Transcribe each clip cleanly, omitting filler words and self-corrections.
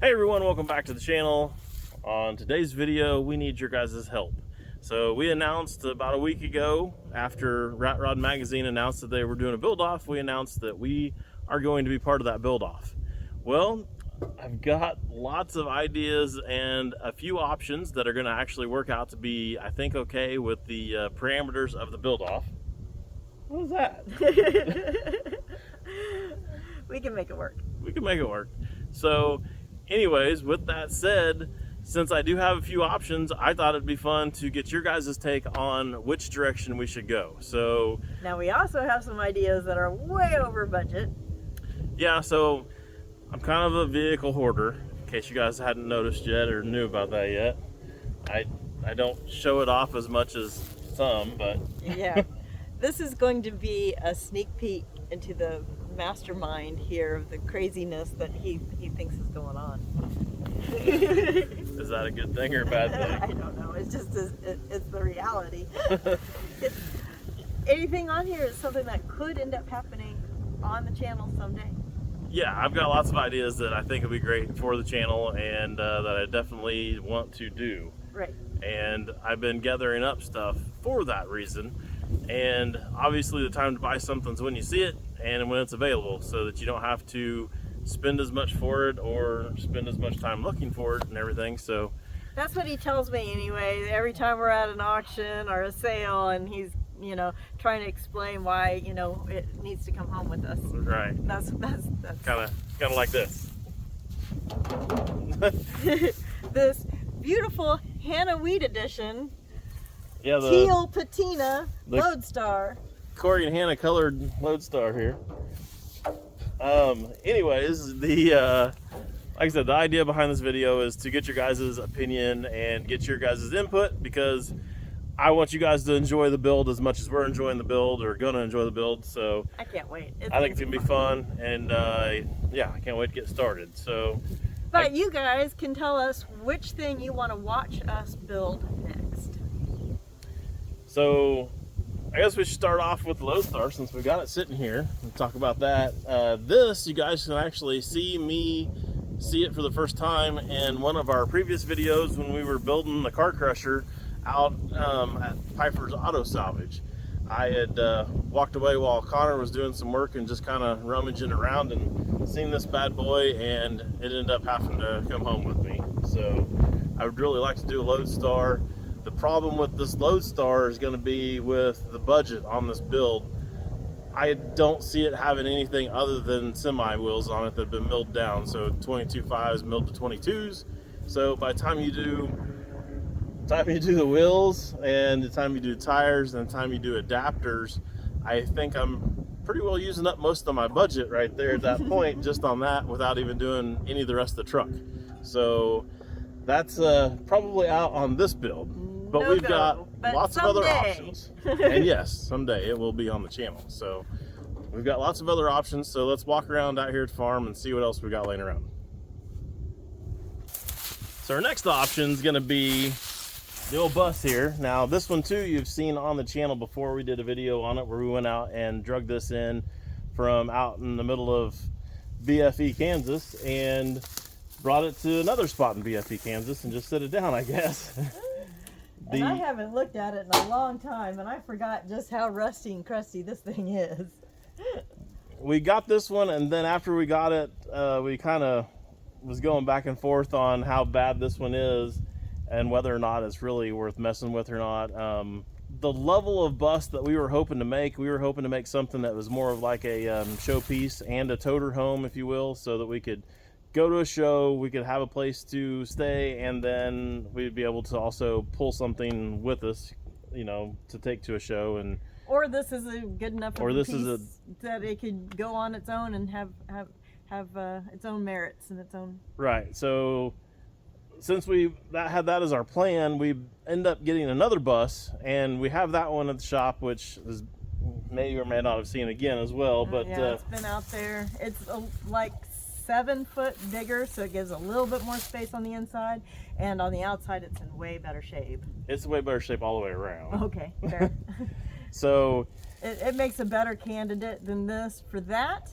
Hey everyone, welcome back to the channel. On today's video, we need your guys' help. So we announced about a week ago, after Rat Rod Magazine announced that they were doing a build-off, we announced that we are going to be part of that build-off. Well, I've got lots of ideas and a few options that are going to actually work out to be, I think, okay with the parameters of the build-off. What was that? We can make it work. We can make it work. So anyways, with that said, since I do have a few options, I thought it'd be fun to get your guys' take on which direction we should go. So now we also have some ideas that are way over budget. Yeah, so I'm kind of a vehicle hoarder, in case you guys hadn't noticed yet or knew about that yet. I don't show it off as much as some, but yeah. This is going to be a sneak peek into the mastermind here of the craziness that he thinks is going on. Is that a good thing or a bad thing? I don't know. It's just it's the reality. Anything on here is something that could end up happening on the channel someday. Yeah, I've got lots of ideas that I think would be great for the channel and that I definitely want to do. Right. And I've been gathering up stuff for that reason. And obviously the time to buy something's when you see it and when it's available, so that you don't have to spend as much for it or spend as much time looking for it and everything. So that's what he tells me anyway, every time we're at an auction or a sale and he's, you know, trying to explain why, you know, it needs to come home with us. Right. That's kind of like this. This beautiful Hannah Weed edition. Yeah, the teal patina Lodestar. Corey and Hannah colored Lodestar here. Anyways, like I said, the idea behind this video is to get your guys' opinion and get your guys' input, because I want you guys to enjoy the build as much as we're enjoying the build, or gonna enjoy the build. So I can't wait. I think it's gonna be fun, and yeah, I can't wait to get started. So, but you guys can tell us which thing you want to watch us build next. So I guess we should start off with Lodestar, since we got it sitting here and talk about that. This, you guys can actually see it for the first time in one of our previous videos when we were building the car crusher out at Piper's Auto Salvage. I had walked away while Connor was doing some work and just kind of rummaging around and seen this bad boy, and it ended up having to come home with me. So I would really like to do a Lodestar. The problem with this Lodestar is going to be with the budget on this build. I don't see it having anything other than semi wheels on it that have been milled down. So 22.5s milled to 22s. So by the time you do the wheels and the time you do tires and the time you do adapters, I think I'm pretty well using up most of my budget right there at that point, just on that, without even doing any of the rest of the truck. So that's probably out on this build. But we've got lots of other options. And yes, someday it will be on the channel. So we've got lots of other options. So let's walk around out here at the farm and see what else we got laying around. So our next option is going to be the old bus here. Now this one too, you've seen on the channel before. We did a video on it where we went out and drug this in from out in the middle of BFE, Kansas, and brought it to another spot in BFE, Kansas, and just set it down, I guess. And I haven't looked at it in a long time, and I forgot just how rusty and crusty this thing is. We got this one, and then after we got it, we kind of was going back and forth on how bad this one is and whether or not it's really worth messing with or not. The level of bus that we were hoping to make something that was more of like a showpiece and a toter home, if you will, so that we could go to a show, we could have a place to stay, and then we'd be able to also pull something with us, you know, to take to a show. And or this is a good enough piece that it could go on its own and have its own merits and its own. Right. So since we had that as our plan, we end up getting another bus, and we have that one at the shop, which is may or may not have seen again as well. But yeah, it's been out there. It's like 7 foot bigger, so it gives a little bit more space on the inside, and on the outside it's in way better shape. It's in way better shape all the way around. Okay, fair. So it makes a better candidate than this for that,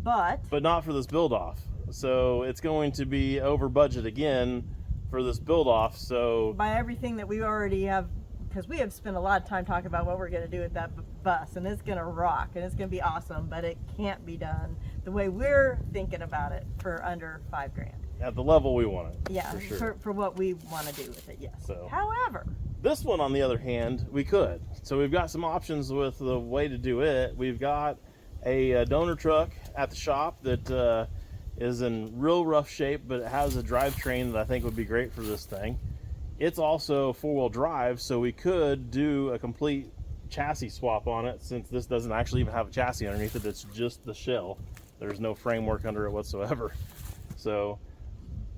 but not for this build off. so it's going to be over budget again for this build off. So by everything that we already have, because we have spent a lot of time talking about what we're going to do with that bus, and it's going to rock and it's going to be awesome, but it can't be done the way we're thinking about it for under $5,000 at the level we want it. Yeah, for sure. for what we want to do with it. Yes. So, however, this one on the other hand, we could. So we've got some options with the way to do it. We've got a donor truck at the shop that is in real rough shape, but it has a drivetrain that I think would be great for this thing. It's also four-wheel drive, so we could do a complete chassis swap on it, since this doesn't actually even have a chassis underneath it. It's just the shell. There's no framework under it whatsoever. So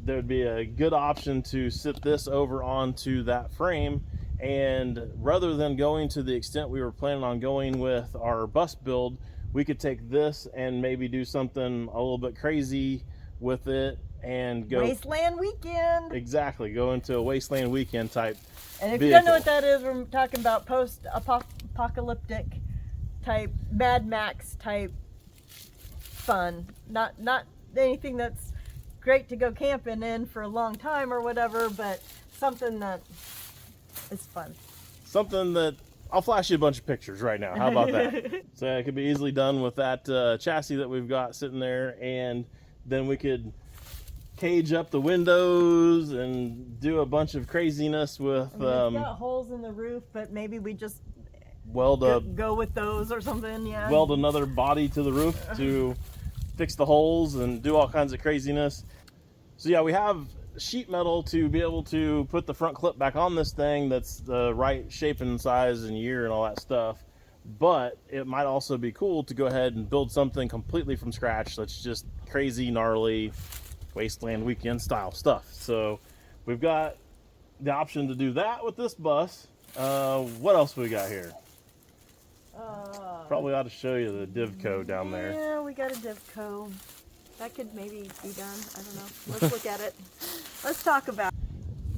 there'd be a good option to sit this over onto that frame, and rather than going to the extent we were planning on going with our bus build, we could take this and maybe do something a little bit crazy with it and go wasteland weekend. Exactly, go into a wasteland weekend type And if vehicle. you don't know what that is, we're talking about post-apocalyptic type, Mad Max type fun. Not anything that's great to go camping in for a long time or whatever, but something that is fun. Something that I'll flash you a bunch of pictures right now. How about that? So it could be easily done with that chassis that we've got sitting there, and then we could cage up the windows and do a bunch of craziness with I mean, it's got holes in the roof, but maybe we just weld go with those or something. Yeah, weld another body to the roof to fix the holes and do all kinds of craziness. So yeah, we have sheet metal to be able to put the front clip back on this thing that's the right shape and size and year and all that stuff, but it might also be cool to go ahead and build something completely from scratch that's just crazy, gnarly, wasteland weekend style stuff. So we've got the option to do that with this bus. What else we got here? Probably ought to show you the Divco down there. Yeah, we got a Divco. That could maybe be done. I don't know. Let's look at it. Let's talk about it.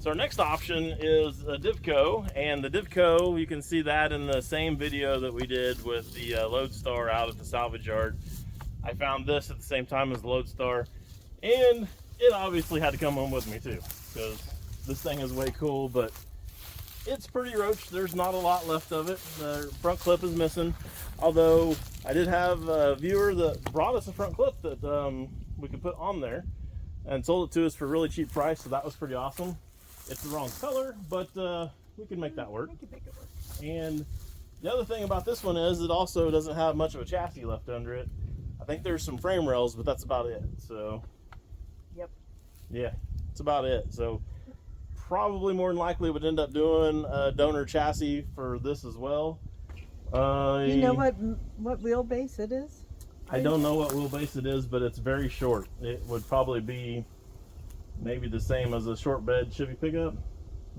So our next option is a Divco, and the Divco, you can see that in the same video that we did with the Lodestar out at the salvage yard. I found this at the same time as the Lodestar, and it obviously had to come home with me too, because this thing is way cool, but it's pretty roached. There's not a lot left of it. The front clip is missing, although I did have a viewer that brought us a front clip that we could put on there and sold it to us for a really cheap price, so that was pretty awesome. It's the wrong color, but we can make that work. We can make it work. And the other thing about this one is it also doesn't have much of a chassis left under it. I think there's some frame rails, but that's about it. So yep, yeah, that's about it. So probably more than likely would end up doing a donor chassis for this as well. You know what wheelbase it is? I don't know what wheelbase it is, but it's very short. It would probably be maybe the same as a short bed Chevy pickup.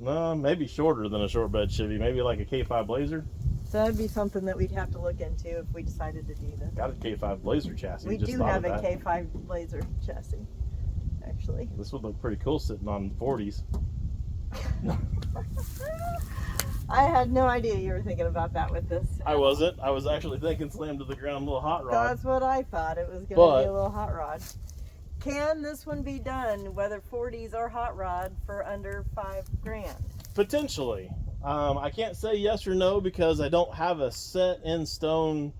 No, maybe shorter than a short bed Chevy. Maybe like a K5 Blazer. So that'd be something that we'd have to look into if we decided to do this. Got a K5 Blazer chassis. We just do thought have of a that. K5 Blazer chassis, actually. This would look pretty cool sitting on 40s. I had no idea you were thinking about that with this. I wasn't. I was actually thinking slam to the ground, little hot rod. That's what I thought. It was going to But be a little hot rod. Can this one be done, whether 40s or hot rod, for under $5,000? Potentially. I can't say yes or no because I don't have a set in stone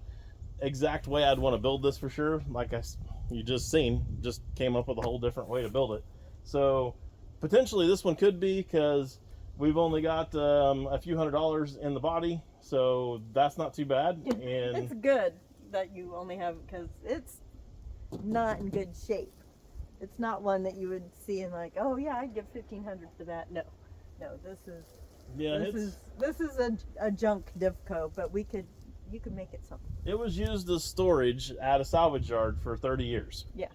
exact way I'd want to build this for sure. Like you just came up with a whole different way to build it. So potentially this one could be, because we've only got a few $100s in the body, so that's not too bad. And It's good that you only have, because it's not in good shape. It's not one that you would see and like, oh yeah, I'd give $1,500 for that. No, this is this is a junk Divco, but you could make it something. it was used as storage at a salvage yard for 30 years. Yeah.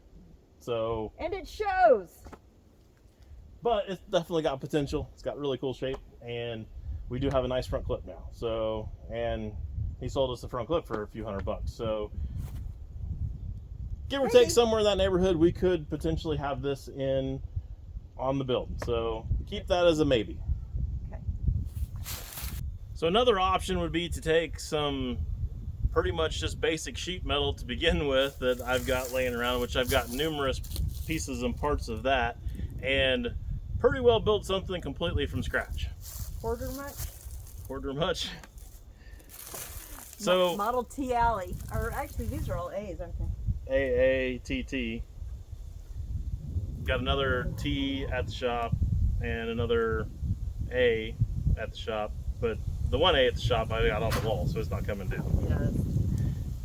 So, And it shows. but it's definitely got potential. It's got really cool shape, and we do have a nice front clip now. So, and he sold us the front clip for a few $100. So, give or take somewhere in that neighborhood, we could potentially have this on the build. So keep that as a maybe. Okay. So another option would be to take some pretty much just basic sheet metal to begin with that I've got laying around, which I've got numerous pieces and parts of that, and pretty well built something completely from scratch. Order much? Order much. So Model T Alley, or actually these are all A's, aren't they? AATT. Got another T at the shop and another A at the shop, but the one A at the shop I got on the wall, so it's not coming down. Yes.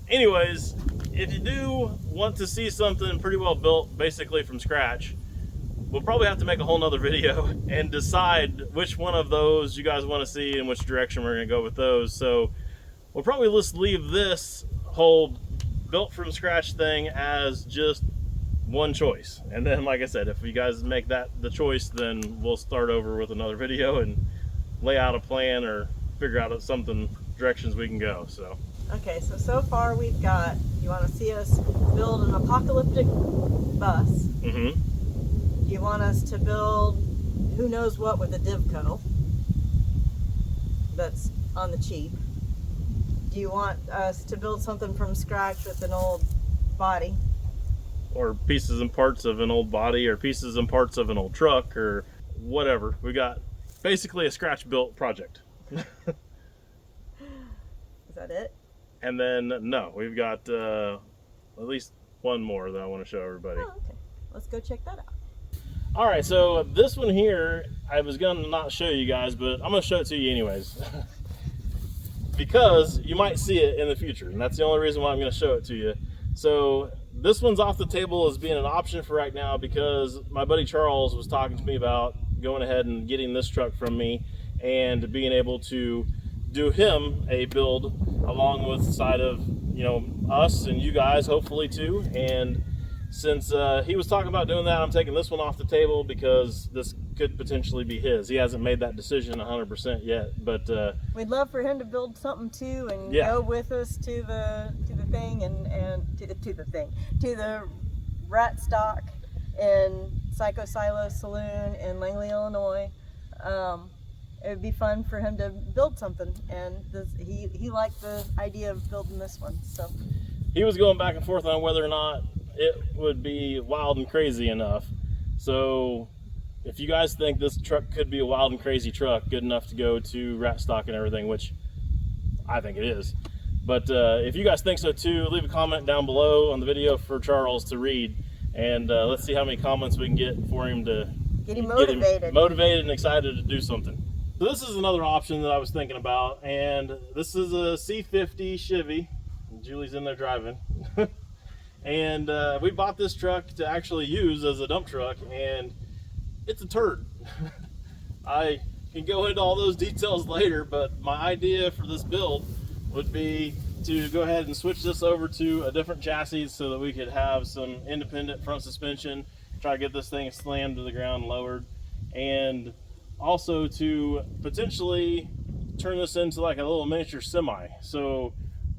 Anyways, if you do want to see something pretty well built, basically from scratch, we'll probably have to make a whole nother video and decide which one of those you guys want to see and which direction we're going to go with those. So we'll probably just leave this whole built from scratch thing as just one choice. And then, like I said, if you guys make that the choice, then we'll start over with another video and lay out a plan or figure out something, directions we can go. So okay, so far we've got, you want to see us build an apocalyptic bus. mm-hmm. You want us to build who knows what with a Divco that's on the cheap. Do you want us to build something from scratch with an old body? Or pieces and parts of an old body, or pieces and parts of an old truck, or whatever. We got basically a scratch built project. Is that it? And then, no, we've got at least one more that I want to show everybody. Oh, okay. Let's go check that out. All right, so this one here, I was going to not show you guys, but I'm going to show it to you anyways. Because you might see it in the future, and that's the only reason why I'm going to show it to you. So this one's off the table as being an option for right now because my buddy Charles was talking to me about going ahead and getting this truck from me and being able to do him a build along with the side of, you know, us and you guys hopefully too. And since he was talking about doing that, I'm taking this one off the table because this could potentially be his. He hasn't made that decision 100% yet, but we'd love for him to build something too and yeah, go with us to the thing and to the rat stock in Psycho Silo Saloon in Langley, Illinois. It would be fun for him to build something, and he liked the idea of building this one. So he was going back and forth on whether or not it would be wild and crazy enough. So if you guys think this truck could be a wild and crazy truck, good enough to go to rat stock and everything, which I think it is. But if you guys think so too, leave a comment down below on the video for Charles to read, and let's see how many comments we can get for him to get him motivated and excited to do something. So this is another option that I was thinking about, and this is a C50 Chevy. Julie's in there driving. And we bought this truck to actually use as a dump truck, and it's a turd. I can go into all those details later, but my idea for this build would be to go ahead and switch this over to a different chassis so that we could have some independent front suspension, try to get this thing slammed to the ground, lowered, and also to potentially turn this into like a little miniature semi. So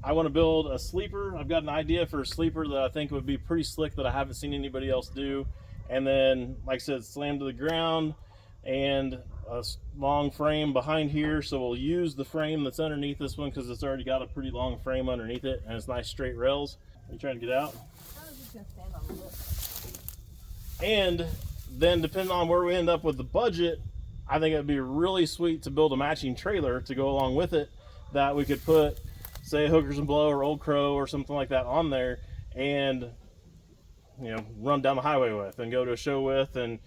I want to build a sleeper. I've got an idea for a sleeper that I think would be pretty slick that I haven't seen anybody else do. And then, like I said, slam to the ground and a long frame behind here. So we'll use the frame that's underneath this one because it's already got a pretty long frame underneath it and it's nice straight rails. Are you trying to get out? I was just going to stand on the lip. And then depending on where we end up with the budget, I think it'd be really sweet to build a matching trailer to go along with it that we could put, say, Hookers and Blow or Old Crow or something like that on there and, you know, run down the highway with and go to a show with and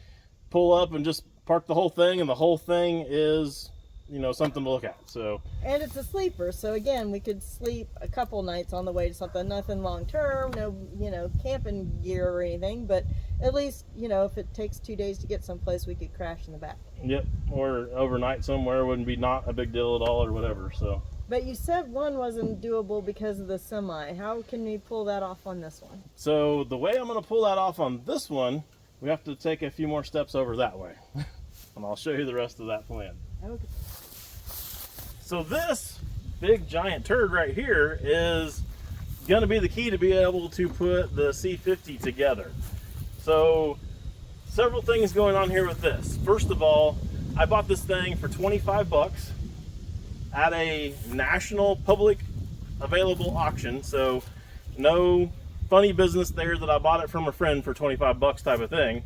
pull up and just park the whole thing, and the whole thing is, you know, something to look at. So, and it's a sleeper, so again, we could sleep a couple nights on the way to something, nothing long term, no, you know, camping gear or anything, but at least, you know, if it takes 2 days to get someplace, we could crash in the back. Yep, or overnight somewhere wouldn't be not a big deal at all or whatever. So, but you said one wasn't doable because of the semi. How can we pull that off on this one? So the way I'm going to pull that off on this one, we have to take a few more steps over that way. And I'll show you the rest of that plan. Okay. So this big giant turd right here is going to be the key to be able to put the C50 together. So several things going on here with this. First of all, I bought this thing for 25 bucks at a national public available auction. So no funny business there that I bought it from a friend for 25 bucks type of thing.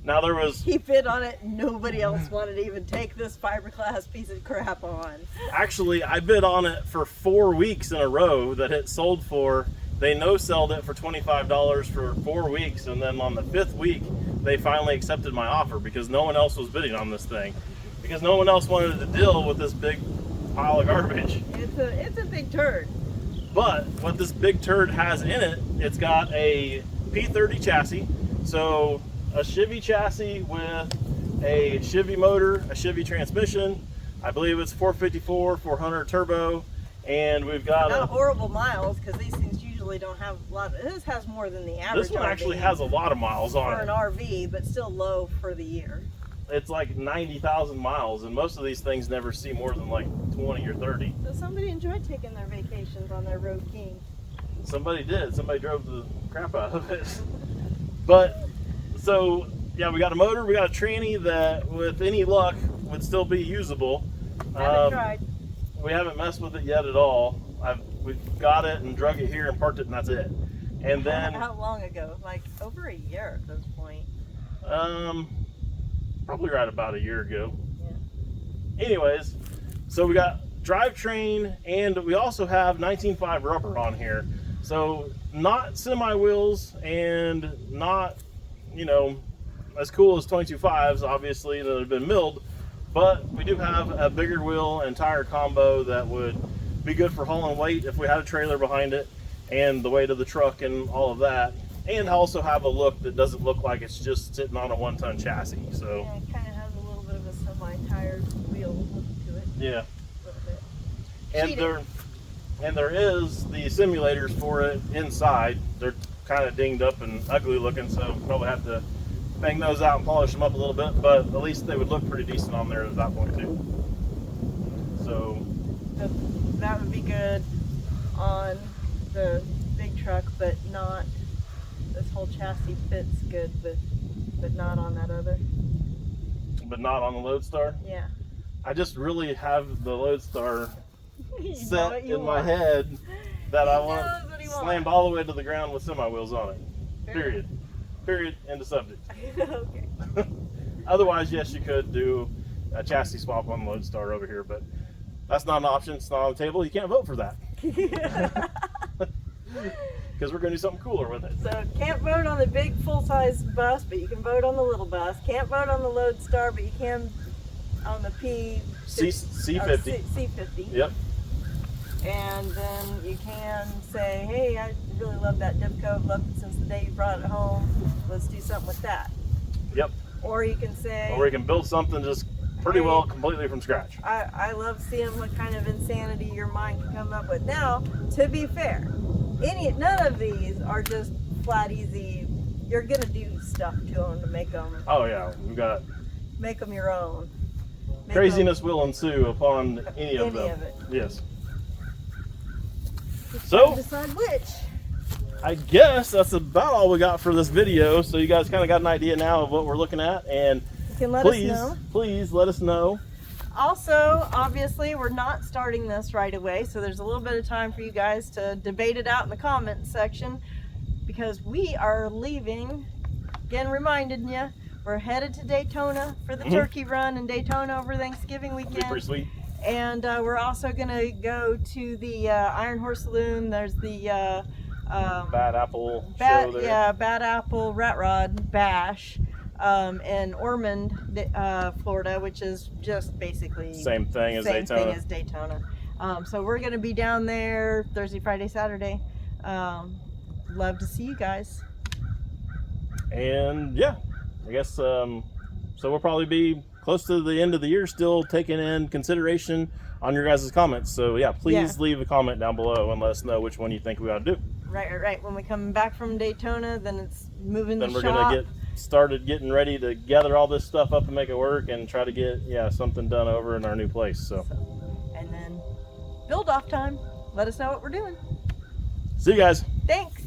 Now there was... He bid on it. Nobody else wanted to even take this fiberglass piece of crap on. Actually, I bid on it for 4 weeks in a row that it sold for. They no-selled it for $25 for 4 weeks, and then on the 5th week, they finally accepted my offer because no one else was bidding on this thing. Because no one else wanted to deal with this big pile of garbage. It's a big turd. But what this big turd has in it, it's got a P30 chassis. So a Chevy chassis with a Chevy motor, a Chevy transmission. I believe it's 454, 400 turbo. And we've got not horrible miles, because these things usually don't have a lot of, this has more than the average. This one RV actually has a lot of miles on it. For an RV, but still low for the year. It's like 90,000 miles, and most of these things never see more than like 20 or 30. So somebody enjoyed taking their vacations on their Road King. Somebody did. Somebody drove the crap out of it. But, so, yeah, we got a motor, we got a tranny that, with any luck, would still be usable. Haven't tried. We haven't messed with it yet at all. We've got it and drug it here and parked it, and that's it. And then... How long ago? Like, over a year at this point. Probably right about a year ago. Yeah. Anyways, so we got drivetrain, and we also have 19.5 rubber on here. So not semi wheels, and not, you know, as cool as 22.5s, obviously, that have been milled. But we do have a bigger wheel and tire combo that would be good for hauling weight if we had a trailer behind it, and the weight of the truck and all of that. And also have a look that doesn't look like it's just sitting on a 1-ton chassis. So yeah, it kind of has a little bit of a semi-tired wheel look to it. Yeah. A little bit. And there is the simulators for it inside. They're kind of dinged up and ugly looking, so probably have to bang those out and polish them up a little bit. But at least they would look pretty decent on there at that point too. So that would be good on the big truck, but not. This whole chassis fits good, but not on that other. But not on the Lodestar? Yeah. I just really have the Lodestar set in my want. head that I want what he slammed wants. all the way to the ground with semi wheels on it. Period. Period. End of subject. Okay. Otherwise, yes, you could do a chassis swap on the Lodestar over here, but that's not an option. It's not on the table. You can't vote for that. Because we're going to do something cooler with it. So can't vote on the big full-size bus, but you can vote on the little bus. Can't vote on the Lodestar, but you can on the C50. C50. Yep. And then you can say, hey, I really love that Divco. Loved it since the day you brought it home. Let's do something with that. Yep. Or you can say, or we can build something just pretty well completely from scratch. I love seeing what kind of insanity your mind can come up with. Now, to be fair, none of these are just flat easy. You're gonna do stuff to them to make them. Oh yeah, we got make them your own. Craziness will ensue upon any of them. It. Yes. Just so decide which. I guess that's about all we got for this video. So you guys kind of got an idea now of what we're looking at, and you can let us know. Please let us know. Also, obviously, we're not starting this right away, so there's a little bit of time for you guys to debate it out in the comment section, because we are leaving. Again, reminding you, we're headed to Daytona for the turkey run in Daytona over Thanksgiving weekend. Pretty sweet. And we're also going to go to the Iron Horse Saloon. There's the Bad Apple show there. Yeah, Bad Apple Rat Rod Bash. In Ormond, Florida, which is just basically same thing as Daytona. So we're going to be down there Thursday, Friday, Saturday. Love to see you guys. And yeah, I guess so we'll probably be close to the end of the year still taking in consideration on your guys' comments. So yeah, please leave a comment down below and let us know which one you think we ought to do. Right. When we come back from Daytona, then it's moving the shop. Then we're going to get started getting ready to gather all this stuff up and make it work and try to get something done over in our new place. So and then build off time. Let us know what we're doing. See you guys. Thanks.